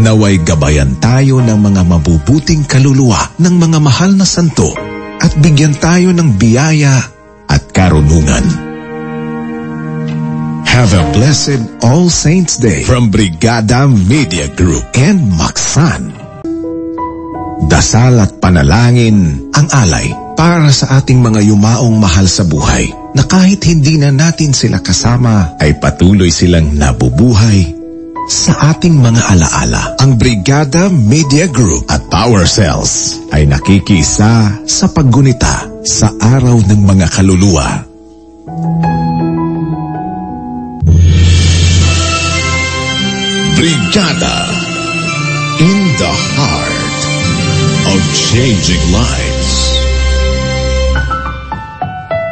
Naway gabayan tayo ng mga mabubuting kaluluwa ng mga mahal na santo at bigyan tayo ng biyaya at karunungan. Have a blessed All Saints Day from Brigada Media Group and Maxan. Dasal at panalangin ang alay para sa ating mga yumaong mahal sa buhay na kahit hindi na natin sila kasama ay patuloy silang nabubuhay sa ating mga alaala. Ang Brigada Media Group at Power Cells ay nakikisa sa paggunita sa araw ng mga kaluluwa. Brigada, in the heart of changing lives.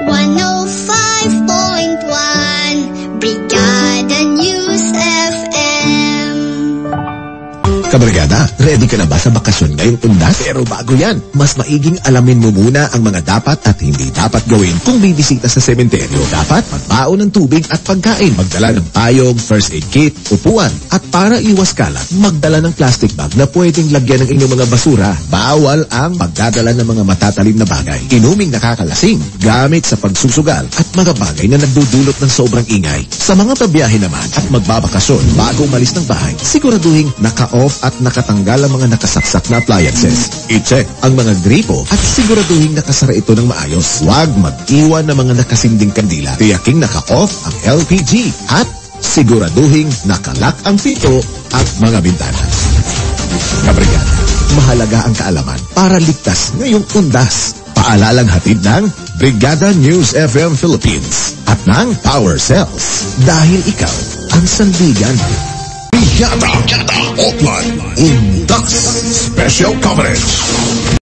105.1 Brigada News FM. Kabrigada, ready ka na ba sa bakasyon ngayong undas? Pero bago yan, mas maiging alamin mo muna ang mga dapat at hindi dapat gawin kung bibisita sa sementeryo. Dapat magbaon ng tubig at pagkain, magdala ng payong, first aid kit, upuan, at para iwas kalat, magdala ng plastic bag na pwedeng lagyan ng inyong mga basura. Bawal ang pagdadala ng mga matatalim na bagay, inuming nakakalasing, gamit sa pagsusugal, at mga bagay na nagdudulot ng sobrang ingay. Sa mga pabiyahe naman at magbabakasyon bago umalis ng bahay, siguraduhin naka-off at nakatanggal ang mga nakasaksak na appliances. I-check ang mga gripo at siguraduhin nakasara ito ng maayos. Huwag mag-iwan ng mga nakasinding kandila. Tiyaking naka-off ang LPG at siguraduhin nakalak ang pinto at mga bintana. Kabrigada, mahalaga ang kaalaman para ligtas ngayong undas. Paalalang hatid ng Brigada News FM Philippines at ng Power Cells. Dahil ikaw ang sandigan. Brigada Hotline Undas Special Coverage.